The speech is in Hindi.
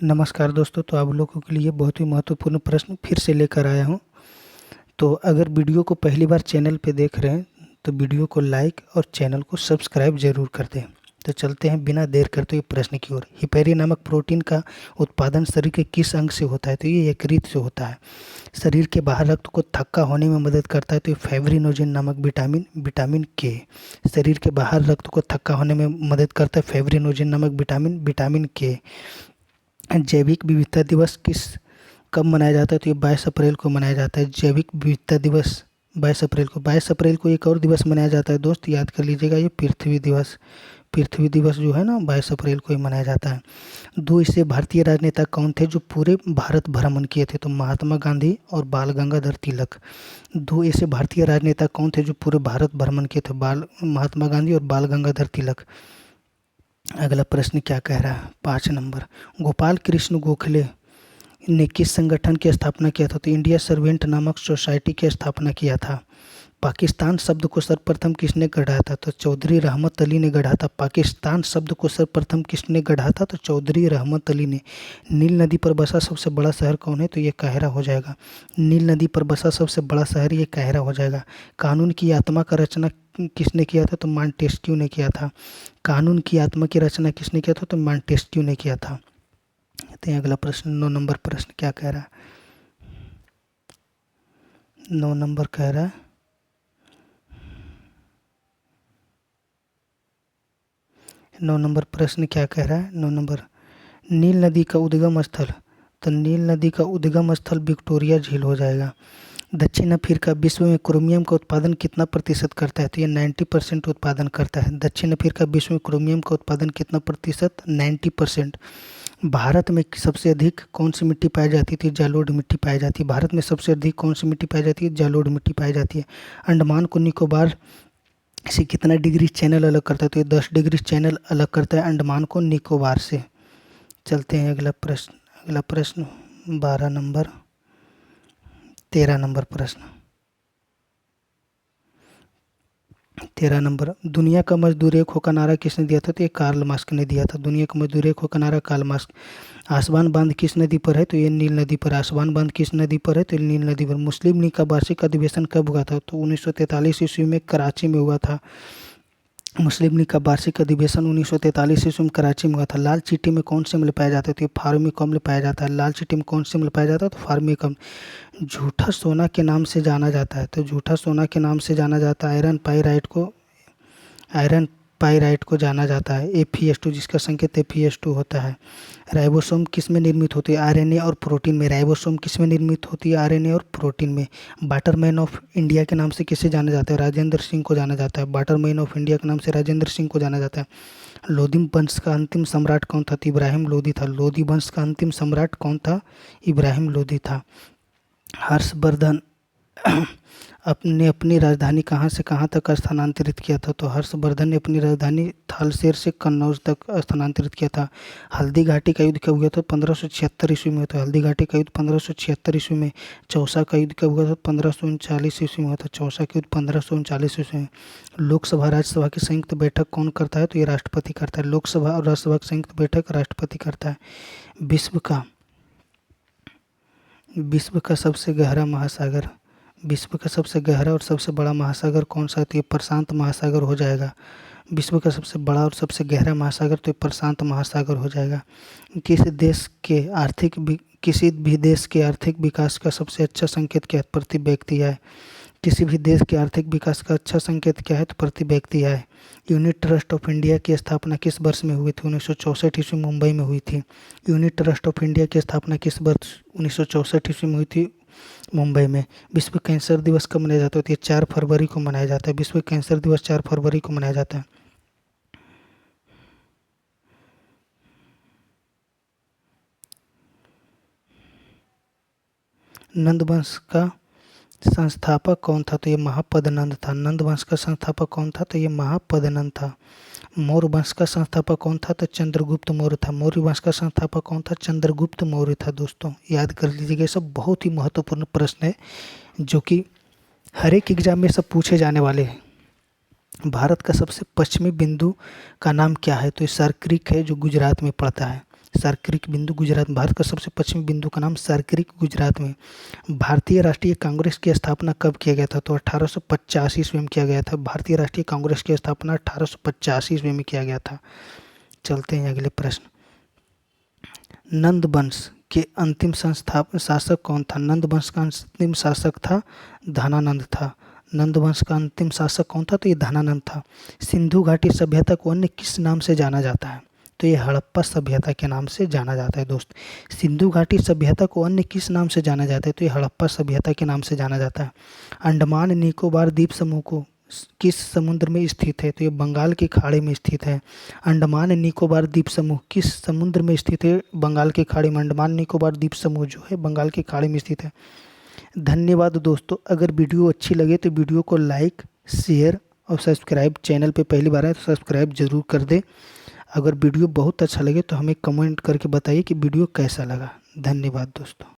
नमस्कार दोस्तों। तो आप लोगों के लिए बहुत ही महत्वपूर्ण प्रश्न फिर से लेकर आया हूँ। तो अगर वीडियो को पहली बार चैनल पे देख रहे हैं तो वीडियो को लाइक और चैनल को सब्सक्राइब जरूर कर दें। तो चलते हैं बिना देर करते हुए प्रश्न की ओर। हिपेरी नामक प्रोटीन का उत्पादन शरीर के किस अंग से होता है? तो ये यकृत से होता है। शरीर के बाहर रक्त को थक्का होने में मदद करता है तो ये फैब्रिनोजेन नामक विटामिन के। शरीर के बाहर रक्त को थक्का होने में मदद करता है फैब्रिनोजेन नामक विटामिन के। जैविक विविधता दिवस कब मनाया जाता है? तो ये 22 अप्रैल को मनाया जाता है। जैविक विविधता दिवस 22 अप्रैल को। 22 अप्रैल को एक और दिवस मनाया जाता है दोस्त, याद कर लीजिएगा, ये पृथ्वी दिवस। पृथ्वी दिवस जो है ना 22 अप्रैल को ही मनाया जाता है। दो ऐसे भारतीय राजनेता कौन थे जो पूरे भारत भ्रमण किए थे? तो महात्मा गांधी और बाल गंगाधर तिलक। दो ऐसे भारतीय राजनेता कौन थे जो पूरे भारत भ्रमण किए थे? महात्मा गांधी और बाल गंगाधर तिलक। अगला प्रश्न क्या कह रहा है? 5 नंबर, गोपाल कृष्ण गोखले ने किस संगठन की स्थापना किया था? तो इंडिया सर्वेंट नामक सोसाइटी की स्थापना किया था। पाकिस्तान शब्द को सर्वप्रथम किसने गढ़ा था? तो चौधरी रहमत अली ने गढ़ा था। पाकिस्तान शब्द को सर्वप्रथम किसने गढ़ा था? तो चौधरी रहमत अली ने। नील नदी पर बसा सबसे बड़ा शहर कौन है? तो ये काहिरा हो जाएगा। नील नदी पर बसा सबसे बड़ा शहर ये काहिरा हो जाएगा। कानून की आत्मा का रचना किसने किया था? तो मॉन्टेस्क्यू ने किया था। कानून की आत्मा की रचना किसने किया था? तो मॉन्टेस्क्यू ने किया था। तो अगला प्रश्न 9 नंबर प्रश्न क्या कह रहा है? 9 नंबर कह रहा है, नौ नंबर प्रश्न क्या कह रहा है? 9 नंबर, नील नदी का उद्गम स्थल। तो नील नदी का उद्गम स्थल विक्टोरिया झील हो जाएगा। दक्षिण अफ्रीका विश्व में क्रोमियम का उत्पादन कितना प्रतिशत करता है? तो ये 90% उत्पादन करता है। दक्षिण अफ्रीका विश्व में क्रोमियम का उत्पादन कितना प्रतिशत? 90%। भारत में सबसे अधिक कौन सी मिट्टी पाई जाती थी? जालोड मिट्टी पाई जाती है। भारत में सबसे अधिक कौन सी मिट्टी पाई जाती है? जालोड मिट्टी पाई जाती है। अंडमान को निकोबार से कितना डिग्री चैनल अलग करता है? तो ये 10 डिग्री चैनल अलग करता है अंडमान को निकोबार से। चलते हैं अगला प्रश्न। अगला प्रश्न 12 नंबर, 13 नंबर प्रश्न। 13 नंबर, दुनिया का मजदूर एक हो का नारा किसने दिया था? तो ये कार्ल मार्क्स ने दिया था। दुनिया का मजदूर एक हो का नारा कार्ल मार्क्स। आसवान बांध किस नदी पर है? तो ये नील नदी पर। आसवान बांध किस नदी पर है? तो नील नदी पर। मुस्लिम लीग का वार्षिक अधिवेशन कब हुआ था? तो 1943 ईस्वी में कराची में हुआ था। मुस्लिम लीग का वार्षिक अधिवेशन 1943 ईस्वी में कराची में हुआ था। लाल चींटी में कौन से अम्ल पाया जाता है? तो ये फार्मिक अम्ल पाया जाता है। लाल चींटी में कौन से अम्ल पाया जाता है? तो फार्मिक अम्ल। झूठा सोना के नाम से जाना जाता है। तो झूठा सोना के नाम से जाना जाता है आयरन पाइराइट को जाना जाता है। Fe2 जिसका संकेत Fe2 होता है। राइबोसोम किस में निर्मित होती है? आरएनए और प्रोटीन में। राइबोसोम किस में निर्मित होती है? आरएनए और प्रोटीन में। वाटरमैन ऑफ इंडिया के नाम से किसे जाना जाता है? राजेंद्र सिंह को जाना जाता है। वाटरमैन ऑफ इंडिया के नाम से राजेंद्र सिंह को जाना जाता है। लोधी वंश का अंतिम सम्राट कौन था? तो इब्राहिम लोधी था। लोधी वंश का अंतिम सम्राट कौन था? इब्राहिम लोधी था। हर्षवर्धन अपने अपनी राजधानी कहाँ से कहाँ तक स्थानांतरित किया था? तो हर्षवर्धन ने अपनी राजधानी थालसेर से कन्नौज तक स्थानांतरित किया था। हल्दी घाटी का युद्ध कब हुआ था? 1576 ईस्वी में हुआ था। हल्दी घाटी का युद्ध 1576 ईस्वी में। चौसा का युद्ध कब हुआ था? 1539 ईस्वी में हुआ था। चौसा का युद्ध 1539 ईस्वी में। लोकसभा राज्यसभा की संयुक्त बैठक कौन करता है? तो ये राष्ट्रपति करता है। लोकसभा और राज्यसभा की संयुक्त बैठक राष्ट्रपति करता है। विश्व का सबसे गहरा महासागर। विश्व का सबसे गहरा और सबसे बड़ा महासागर कौन सा है? तो ये प्रशांत महासागर हो जाएगा। विश्व का सबसे बड़ा और सबसे गहरा महासागर तो ये प्रशांत महासागर हो जाएगा। किसी भी देश के आर्थिक विकास का सबसे अच्छा संकेत क्या है? प्रति व्यक्ति है। किसी भी देश के आर्थिक विकास का अच्छा संकेत क्या है? तो प्रति व्यक्ति है। यूनिट ट्रस्ट ऑफ इंडिया की स्थापना किस वर्ष में हुई थी? 1964 ईस्वी मुंबई में हुई थी। यूनिट ट्रस्ट ऑफ इंडिया की स्थापना किस वर्ष? 1964 ईस्वी में हुई थी मुंबई में। विश्व कैंसर दिवस कब मनाया जाता है? तो ये 4 फरवरी को मनाया जाता है। विश्व कैंसर दिवस 4 फरवरी को मनाया जाता है। नंद वंश का संस्थापक कौन था? तो ये महापद्नंद था। नंद वंश का संस्थापक कौन था? तो ये महापद्नंद था। मौर्य वंश का संस्थापक कौन था? तो चंद्रगुप्त मौर्य था। मौर्य वंश का संस्थापक कौन था? चंद्रगुप्त मौर्य था। दोस्तों याद कर लीजिएगा, ये सब बहुत ही महत्वपूर्ण प्रश्न है जो कि हर एक एग्जाम में सब पूछे जाने वाले हैं। भारत का सबसे पश्चिमी बिंदु का नाम क्या है? तो ये सर क्रीक है जो गुजरात में पड़ता है। सार्करिक बिंदु गुजरात, भारत का सबसे पश्चिमी बिंदु का नाम सार्करिक गुजरात में। भारतीय राष्ट्रीय कांग्रेस की स्थापना कब किया गया था? तो 1885 ईस्वी में किया गया था। भारतीय राष्ट्रीय कांग्रेस की स्थापना 1885 ईस्वी में किया गया था। चलते हैं अगले प्रश्न। नंद वंश के अंतिम शासक कौन था? नंद वंश का अंतिम शासक था धनानंद था। नंद वंश का अंतिम शासक कौन था? तो ये धनानंद था। सिंधु घाटी सभ्यता को अन्य किस नाम से जाना जाता है? तो ये हड़प्पा सभ्यता के नाम से जाना जाता है दोस्त। सिंधु घाटी सभ्यता को अन्य किस नाम से जाना जाता है? तो ये हड़प्पा सभ्यता के नाम से जाना जाता है। अंडमान निकोबार द्वीप समूह को किस समुद्र में स्थित है? तो ये बंगाल की खाड़ी में स्थित है। अंडमान निकोबार द्वीप समूह किस समुद्र में स्थित है? बंगाल की खाड़ी में। अंडमान निकोबार द्वीप समूह जो है बंगाल की खाड़ी में स्थित है। धन्यवाद दोस्तों। अगर वीडियो अच्छी लगे तो वीडियो को लाइक, शेयर और सब्सक्राइब, चैनल पे पहली बार आए तो सब्सक्राइब जरूर कर दे। अगर वीडियो बहुत अच्छा लगे तो हमें कमेंट करके बताइए कि वीडियो कैसा लगा। धन्यवाद दोस्तों।